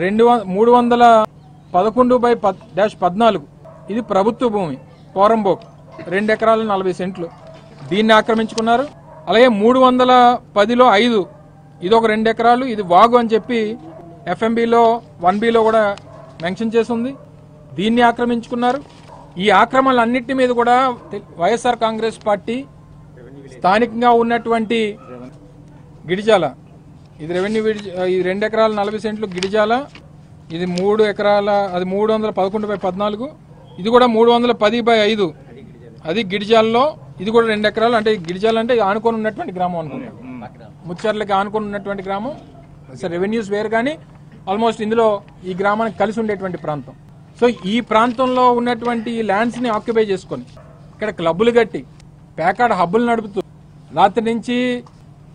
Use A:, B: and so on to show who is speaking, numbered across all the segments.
A: 311/14 ఇది ప్రభుత్వ భూమి పోరంబోక్ 2 ఎకరాలు 40 సెంట్లు దీన్ని ఆక్రమించుకున్నారు. అలాగే 310లో 5 ఇది ఒక 2 ఎకరాలు ఇది వాగు అని చెప్పి FMBలో 1Bలో కూడా మెన్షన్ చేసి ఉంది. దీన్ని ఆక్రమించుకున్నారు. ఈ ఆక్రమణలన్నింటి మీద కూడా వైఎస్ఆర్ కాంగ్రెస్ పార్టీ స్థానికంగా ఉన్నటువంటి గిడిజాల ఇది రెవెన్యూ ఇది 2 ఎకరాలు 40 సెంట్లు గిడిజాల ఇది 3 ఎకరాల అది 311/14 ఇది కూడా 310/5 అది గిడిజాల్లో ఇది కూడా 2 ఎకరాలు అంటే గిడిజాల అంటే ఆనుకొని ఉన్నటువంటి గ్రామం అనుకుంటాం ముచ్చర్లకి ఆనుకొని ఉన్నటువంటి గ్రామం రెవెన్యూస్ వేరు కానీ ఆల్మోస్ట్ ఇందులో ఈ గ్రామానికి కలిసి ఉండేటువంటి ప్రాంతం. సో ఈ ప్రాంతంలో ఉన్నటువంటి ల్యాండ్స్ ని ఆక్యుపై చేసుకొని ఇక్కడ క్లబ్బులు కట్టి ప్యాకాడ్ హబ్బులు నడుపుతూ రాత్రి నుంచి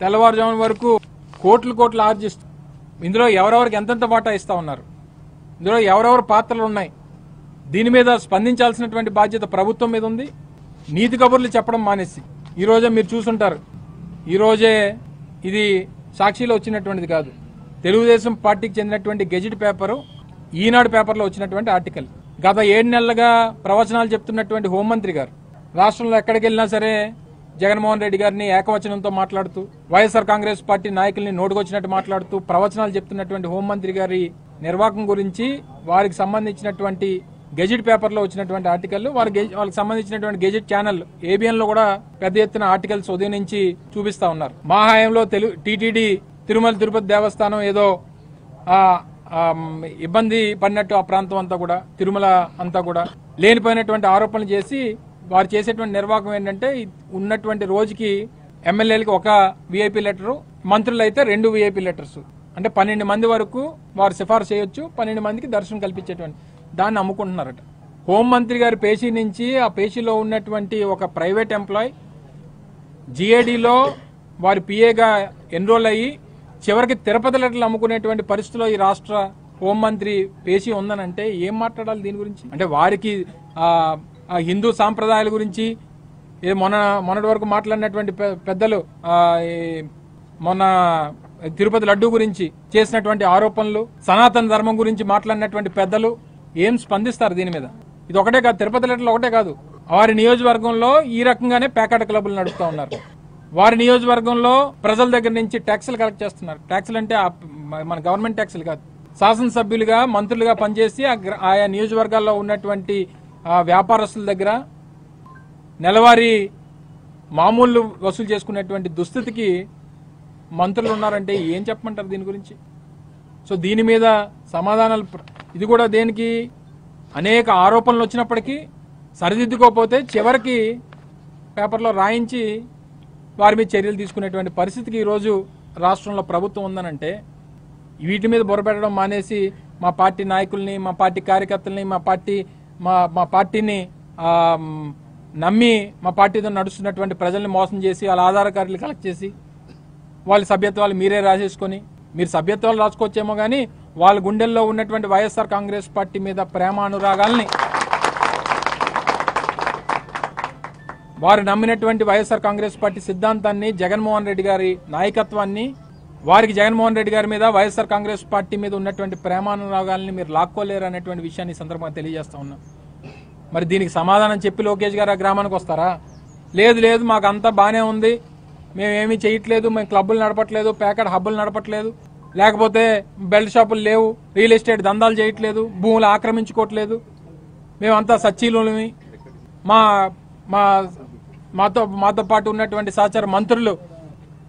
A: తెల్లవారుజామున వరకు కోట్లు ఆర్జిస్తూ ఇందులో ఎవరెవరికి ఎంతెంత వాటా ఇస్తా ఉన్నారు, ఇందులో ఎవరెవరు పాత్రలు ఉన్నాయి, దీని మీద స్పందించాల్సినటువంటి బాధ్యత ప్రభుత్వం మీద ఉంది. నీతి కబుర్లు చెప్పడం మానేసి ఈ రోజే మీరు చూసుంటారు. ఈ రోజే ఇది సాక్షిలో వచ్చినటువంటిది కాదు, తెలుగుదేశం పార్టీకి చెందినటువంటి గెజిట్ పేపరు ఈనాడు పేపర్లో వచ్చినటువంటి ఆర్టికల్. గత 7 నెలలుగా ప్రవచనాలు చెప్తున్నటువంటి హోంమంత్రి గారు రాష్ట్రంలో ఎక్కడికి వెళ్ళినా సరే జగన్మోహన్ రెడ్డి గారిని ఏకవచనంతో మాట్లాడుతూ వైఎస్ఆర్ కాంగ్రెస్ పార్టీ నాయకుల్ని నోటుకొచ్చినట్టు మాట్లాడుతూ ప్రవచనాలు చెప్తున్నటువంటి హోంమంత్రి గారి నిర్వాహకం గురించి వారికి సంబంధించినటువంటి గెజిట్ పేపర్లో వచ్చినటువంటి ఆర్టికల్ వాళ్ళకి సంబంధించినటువంటి గెజిట్ ఛానల్ ABN లో కూడా పెద్ద ఎత్తున ఆర్టికల్స్ ఉదయం నుంచి చూపిస్తా ఉన్నారు. మా హయాంలో టీటీడీ తిరుమల తిరుపతి దేవస్థానం ఏదో ఇబ్బంది పడినట్టు ఆ ప్రాంతం అంతా కూడా తిరుమల అంతా కూడా లేనిపోయినటువంటి ఆరోపణలు చేసి వారు చేసేటువంటి నిర్వాహకం ఏంటంటే ఉన్నటువంటి రోజుకి ఎమ్మెల్యేలకి ఒక VIP లెటరు మంత్రులు అయితే 2 VIP లెటర్స్ అంటే 12 మంది వరకు వారు సిఫార్సు చేయొచ్చు 12 మందికి దర్శనం కల్పించేటువంటి దాన్ని అమ్ముకుంటున్నారట. హోంమంత్రి గారి పేషీ నుంచి ఆ పేషీలో ఉన్నటువంటి ఒక ప్రైవేట్ ఎంప్లాయ్ GADలో వారి PAగా ఎన్రోల్ అయ్యి చివరికి తిరుపతి లెటర్లు అమ్ముకునేటువంటి పరిస్థితిలో ఈ రాష్ట్ర హోంమంత్రి పేషీ ఉందనంటే ఏం మాట్లాడాలి దీని గురించి? అంటే వారికి హిందూ సాంప్రదాయాల గురించి మొన్నటి వరకు మాట్లాడినటువంటి పెద్దలు మొన్న తిరుపతి లడ్డూ గురించి చేసినటువంటి ఆరోపణలు సనాతన ధర్మం గురించి మాట్లాడినటువంటి పెద్దలు ఏం స్పందిస్తారు దీని మీద? ఇది ఒకటే కాదు, తిరుపతి లెటర్లు ఒకటే కాదు, వారి నియోజకవర్గంలో ఈ రకంగానే ప్యాకెట్ క్లబ్లు నడుపుతా ఉన్నారు. వారి నియోజకవర్గంలో ప్రజల దగ్గర నుంచి ట్యాక్సులు కలెక్ట్ చేస్తున్నారు. ట్యాక్సులు అంటే మన గవర్నమెంట్ ట్యాక్సులు కాదు, శాసనసభ్యులుగా మంత్రులుగా పనిచేసి ఆయా నియోజకవర్గాల్లో ఉన్నటువంటి వ్యాపారస్తుల దగ్గర నెలవారీ మామూలు వసూలు చేసుకునేటువంటి దుస్థితికి మంత్రులు ఉన్నారంటే ఏం చెప్పమంటారు దీని గురించి? సో దీని మీద సమాధానాలు ఇది కూడా దేనికి అనేక ఆరోపణలు వచ్చినప్పటికీ సరిదిద్దుకోకపోతే చివరికి పేపర్లో రాయించి వారి మీద చర్యలు తీసుకునేటువంటి పరిస్థితికి ఈరోజు రాష్ట్రంలో ప్రభుత్వం ఉందనంటే వీటి మీద బుర్రపెట్టడం మానేసి మా పార్టీ నాయకుల్ని మా పార్టీ కార్యకర్తల్ని మా పార్టీని నమ్మి మా పార్టీతో నడుస్తున్నటువంటి ప్రజల్ని మోసం చేసి వాళ్ళ ఆధార్ కార్డులు కలెక్ట్ చేసి వాళ్ళ సభ్యత్వాలు మీరే రాసేసుకొని మీరు సభ్యత్వాలు రాసుకోవచ్చేమో కానీ వాళ్ళ గుండెల్లో ఉన్నటువంటి వైఎస్ఆర్ కాంగ్రెస్ పార్టీ మీద ప్రేమ అనురాగాల్ని వారు నమ్మినటువంటి వైఎస్ఆర్ కాంగ్రెస్ పార్టీ సిద్ధాంతాన్ని జగన్మోహన్ రెడ్డి గారి నాయకత్వాన్ని వారికి జగన్మోహన్ రెడ్డి గారి మీద వైఎస్ఆర్ కాంగ్రెస్ పార్టీ మీద ఉన్నటువంటి ప్రేమానురాగాల్ని మీరు లాక్కోలేరు అనేటువంటి విషయాన్ని సందర్భంగా తెలియజేస్తా ఉన్నా. మరి దీనికి సమాధానం చెప్పి లోకేష్ గారు ఆ గ్రామానికి వస్తారా? లేదు మాకు అంతా బానే ఉంది, మేమేమీ చేయట్లేదు, మేము క్లబ్బులు నడపట్లేదు, ప్యాకెట్ హబ్బులు నడపట్లేదు, లేకపోతే బెల్ట్ షాపులు లేవు, రియల్ ఎస్టేట్ దందాలు చేయట్లేదు, భూములు ఆక్రమించుకోవట్లేదు, మేమంతా సచ్చీలుమి, మాతో పాటు ఉన్నటువంటి సహచార మంత్రులు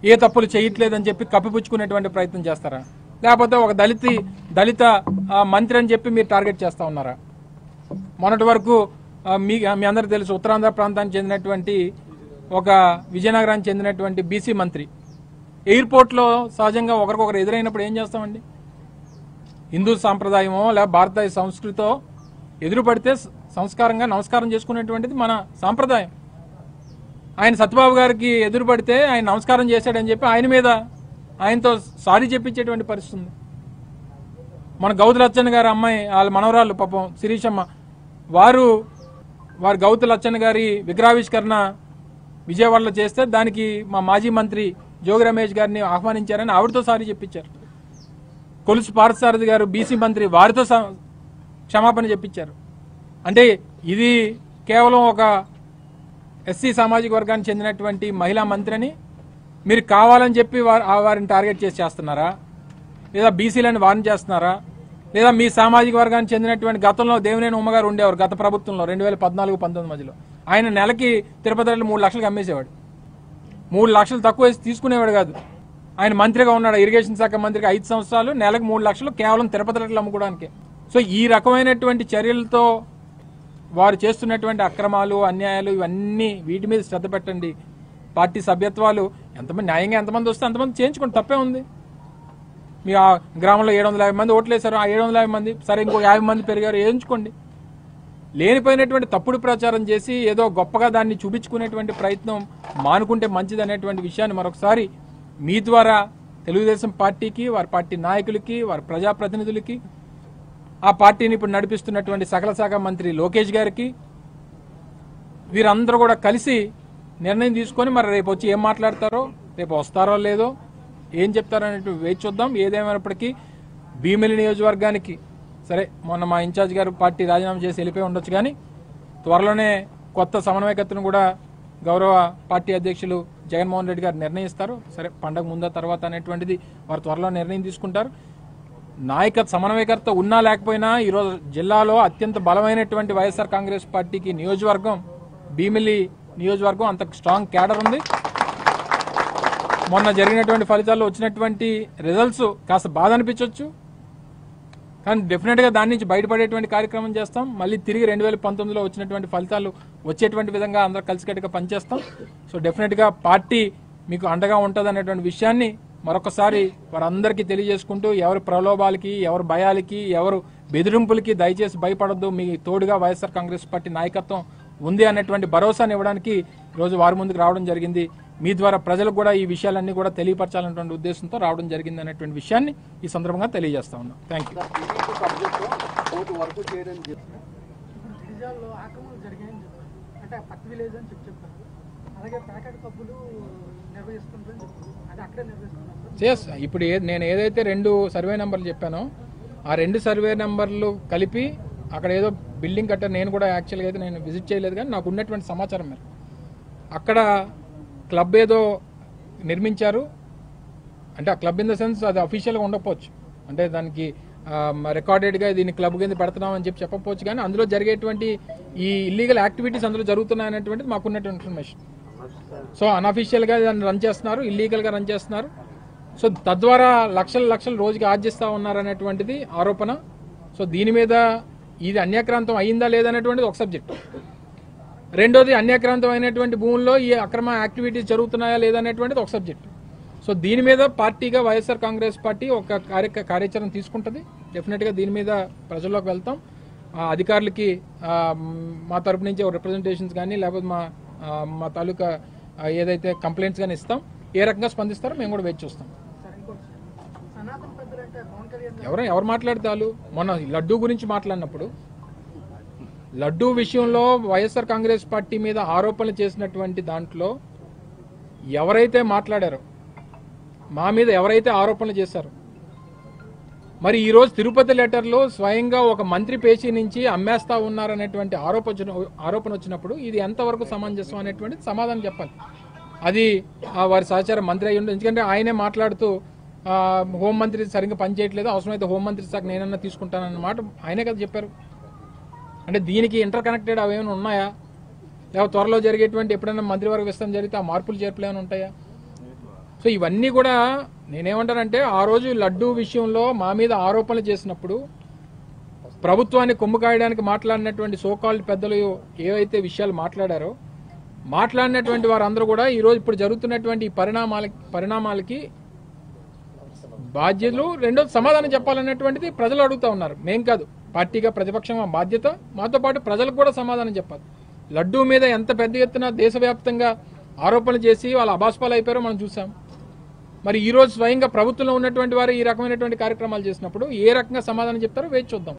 A: ఏ తప్పులు చేయట్లేదని చెప్పి కప్పిపుచ్చుకునేటువంటి ప్రయత్నం చేస్తారా? లేకపోతే ఒక దళిత మంత్రి అని చెప్పి మీరు టార్గెట్ చేస్తా ఉన్నారా? మొన్నటి వరకు మీ అందరికీ తెలుసు ఉత్తరాంధ్ర ప్రాంతానికి చెందినటువంటి ఒక విజయనగరానికి చెందినటువంటి BC మంత్రి ఎయిర్పోర్ట్లో సహజంగా ఒకరికొకరు ఎదురైనప్పుడు ఏం చేస్తామండి? హిందూ సాంప్రదాయమో లేదా భారతీయ సంస్కృతో ఎదురు పడితే సంస్కారంగా నమస్కారం చేసుకునేటువంటిది మన సాంప్రదాయం. ఆయన సత్యబాబు గారికి ఎదురు పడితే ఆయన నమస్కారం చేశాడని చెప్పి ఆయనతో సారీ చెప్పించేటువంటి పరిస్థితి ఉంది. మన గౌతు లచ్చన్న గారి అమ్మాయి వాళ్ళ మనవరాలు పాపం శిరీషమ్మ వారి గౌతు లచ్చన్న గారి విగ్రహావిష్కరణ విజయవాడలో చేస్తే దానికి మా మాజీ మంత్రి జోగి రమేష్ గారిని ఆహ్వానించారని ఆవిడతో సారీ చెప్పించారు. కొలుసు పార్థసారథి గారు బీసీ మంత్రి వారితో క్షమాపణ చెప్పించారు. అంటే ఇది కేవలం ఒక ఎస్సీ సామాజిక వర్గానికి చెందినటువంటి మహిళా మంత్రిని మీరు కావాలని చెప్పి వారిని టార్గెట్ చేసి చేస్తున్నారా, లేదా బీసీలను వార్న్ చేస్తున్నారా, లేదా మీ సామాజిక వర్గానికి చెందినటువంటి గతంలో దేవినేని ఉమ్మగారు ఉండేవారు గత ప్రభుత్వంలో 2014-19 మధ్యలో. ఆయన నెలకి తిరుపతిలో 3 లక్షలకు అమ్మేసేవాడు. 3 లక్షలు తక్కువ వేసి తీసుకునేవాడు కాదు. ఆయన మంత్రిగా ఉన్నాడు, ఇరిగేషన్ శాఖ మంత్రిగా 5 సంవత్సరాలు, నెలకు 3 లక్షలు కేవలం తిరుపతి రెట్లు అమ్ముకోవడానికి. సో ఈ రకమైనటువంటి చర్యలతో వారు చేస్తున్నటువంటి అక్రమాలు, అన్యాయాలు ఇవన్నీ వీటి మీద శ్రద్ధ పెట్టండి. పార్టీ సభ్యత్వాలు ఎంతమంది న్యాయంగా ఎంతమంది వస్తే అంతమంది చేయించుకోండి, తప్పే ఉంది. మీ ఆ గ్రామంలో 750 మంది ఓట్లేశారు, ఆ 750 మంది సరే ఇంకో 50 మంది పెరిగారు, వేయించుకోండి. లేనిపోయినటువంటి తప్పుడు ప్రచారం చేసి ఏదో గొప్పగా దాన్ని చూపించుకునేటువంటి ప్రయత్నం మానుకుంటే మంచిది అనేటువంటి విషయాన్ని మరొకసారి మీ ద్వారా తెలుగుదేశం పార్టీకి, వారి పార్టీ నాయకులకి, వారి ప్రజాప్రతినిధులకి, ఆ పార్టీని ఇప్పుడు నడిపిస్తున్నటువంటి సకల శాఖ మంత్రి లోకేష్ గారికి, వీరందరూ కూడా కలిసి నిర్ణయం తీసుకొని మరి రేపు వచ్చి ఏం మాట్లాడతారో, రేపు వస్తారో లేదో, ఏం చెప్తారో అనేటువంటి వేచి చూద్దాం. ఏదేమైనప్పటికీ భీమిలి నియోజకవర్గానికి సరే మొన్న మా ఇన్ఛార్జ్ గారు పార్టీ రాజీనామా చేసి వెళ్ళిపోయి ఉండొచ్చు, కానీ త్వరలోనే కొత్త సమన్వయకర్తను కూడా గౌరవ పార్టీ అధ్యక్షులు జగన్మోహన్ రెడ్డి గారు నిర్ణయిస్తారు. సరే పండగ ముందా తర్వాత అనేటువంటిది వారు త్వరలో నిర్ణయం తీసుకుంటారు. సమన్వయకర్త ఉన్నా లేకపోయినా ఈరోజు జిల్లాలో అత్యంత బలమైనటువంటి వైఎస్ఆర్ కాంగ్రెస్ పార్టీకి నియోజకవర్గం భీమిలి నియోజకవర్గం అంత స్ట్రాంగ్ క్యాడర్ ఉంది. మొన్న జరిగినటువంటి ఫలితాల్లో వచ్చినటువంటి రిజల్ట్స్ కాస్త బాధ అనిపించవచ్చు, కానీ డెఫినెట్ గా దాని నుంచి బయటపడేటువంటి కార్యక్రమం చేస్తాం. మళ్ళీ తిరిగి 2019లో వచ్చినటువంటి ఫలితాలు వచ్చేటువంటి విధంగా అందరూ కలిసికట్టుగా పనిచేస్తాం. సో డెఫినెట్ గా పార్టీ మీకు అండగా ఉంటుంది అనేటువంటి విషయాన్ని మరొకసారి వారందరికీ తెలియజేసుకుంటూ, ఎవరి ప్రలోభాలకి, ఎవరి భయాలకి, ఎవరు బెదిరింపులకి దయచేసి భయపడొద్దు. మీ తోడుగా వైఎస్ఆర్ కాంగ్రెస్ పార్టీ నాయకత్వం ఉంది అనేటువంటి భరోసాను ఇవ్వడానికి ఈరోజు వారి ముందుకు రావడం జరిగింది. మీ ద్వారా ప్రజలకు కూడా ఈ విషయాలన్నీ కూడా తెలియపరచాలనేటువంటి ఉద్దేశంతో రావడం జరిగింది అనేటువంటి విషయాన్ని ఈ సందర్భంగా తెలియజేస్తా ఉన్నాం. Thank you. ఇప్పుడు నేను ఏదైతే 2 సర్వే నెంబర్లు చెప్పానో ఆ 2 సర్వే నెంబర్లు కలిపి అక్కడ ఏదో బిల్డింగ్ కట్టారు. నేను కూడా యాక్చువల్గా అయితే నేను విజిట్ చేయలేదు, కానీ నాకు ఉన్నటువంటి సమాచారం మేరకు అక్కడ క్లబ్ ఏదో నిర్మించారు. అంటే ఆ క్లబ్ ఇన్ ద సెన్స్ అది అఫీషియల్గా ఉండకపోవచ్చు, అంటే దానికి రికార్డెడ్గా దీన్ని క్లబ్ కింద పెడుతున్నామని చెప్పకపోవచ్చు, కానీ అందులో జరిగేటువంటి ఈ ఇల్లీగల్ యాక్టివిటీస్ అందులో జరుగుతున్నాయనేటువంటిది మాకున్నటువంటి ఇన్ఫర్మేషన్. సో అన్అఫీషియల్గా దాన్ని రన్ చేస్తున్నారు, ఇల్లీగల్గా రన్ చేస్తున్నారు. సో తద్వారా లక్షలు రోజుకి ఆర్జిస్తూ ఉన్నారనేటువంటిది ఆరోపణ. సో దీని మీద ఇది అన్యాక్రాంతం అయిందా లేదనేటువంటిది ఒక సబ్జెక్ట్. రెండోది అన్యాక్రాంతం అయినటువంటి భూముల్లో ఈ అక్రమ యాక్టివిటీస్ జరుగుతున్నాయా లేదనేటువంటిది ఒక సబ్జెక్ట్. సో దీని మీద పార్టీగా వైఎస్ఆర్ కాంగ్రెస్ పార్టీ ఒక కార్యాచరణ తీసుకుంటుంది. డెఫినెట్గా దీని మీద ప్రజల్లోకి వెళ్తాం. అధికారులకి మా తరపు నుంచి రిప్రజెంటేషన్స్ కానీ లేకపోతే మా తాలూకా ఏదైతే కంప్లైంట్స్ కానీ ఇస్తాం, ఏ రకంగా స్పందిస్తారో మేము కూడా వేచి చూస్తాం. ఎవరు మాట్లాడతారు? మొన్న లడ్డూ గురించి మాట్లాడినప్పుడు లడ్డూ విషయంలో వైఎస్ఆర్ కాంగ్రెస్ పార్టీ మీద ఆరోపణలు చేసినటువంటి దాంట్లో ఎవరైతే మాట్లాడారో, మా మీద ఎవరైతే ఆరోపణలు చేశారో, మరి ఈరోజు తిరుపతి లెటర్లో స్వయంగా ఒక మంత్రి పేచీ నుంచి అమ్మేస్తా ఉన్నారనేటువంటి ఆరోపణ వచ్చినప్పుడు ఇది ఎంతవరకు సమంజసం అనేటువంటిది సమాధానం చెప్పాలి. అది వారి సహచార మంత్రి అయ్యి ఉండదు. ఎందుకంటే ఆయనే మాట్లాడుతూ హోంమంత్రి సరిగ్గా పనిచేయట్లేదు, అవసరమైతే హోంమంత్రి శాఖ నేనన్నా తీసుకుంటానన్నమాట ఆయనే కదా చెప్పారు. అంటే దీనికి ఇంటర్ కనెక్టెడ్ అవేమైనా ఉన్నాయా? లేకపోతే త్వరలో జరిగేటువంటి ఎప్పుడైనా మంత్రివర్గ విస్తరణ జరిగితే ఆ మార్పులు చేర్పులు ఏమైనా ఉంటాయా? సో ఇవన్నీ కూడా నేనేమంటానంటే, ఆ రోజు లడ్డూ విషయంలో మా మీద ఆరోపణలు చేసినప్పుడు ప్రభుత్వాన్ని కొమ్ము కాయడానికి మాట్లాడినటువంటి సోకాల్డ్ పెద్దలు ఏవైతే విషయాలు మాట్లాడినటువంటి వారందరూ కూడా ఈరోజు ఇప్పుడు జరుగుతున్నటువంటి పరిణామాలకి బాధ్యతలు, రెండోది సమాధానం చెప్పాలనేటువంటిది ప్రజలు అడుగుతా ఉన్నారు. మేం కాదు, పార్టీగా ప్రతిపక్షంగా బాధ్యత, మాతో పాటు ప్రజలకు కూడా సమాధానం చెప్పాలి. లడ్డూ మీద ఎంత పెద్ద ఎత్తున దేశవ్యాప్తంగా ఆరోపణలు చేసి వాళ్ళ అబాస్పాలు అయిపోయారో మనం చూసాం. మరి ఈ రోజు స్వయంగా ప్రభుత్వంలో ఉన్నటువంటి వారు ఈ రకమైనటువంటి కార్యక్రమాలు చేసినప్పుడు ఏ రకంగా సమాధానం చెప్తారో వేచి చూద్దాం.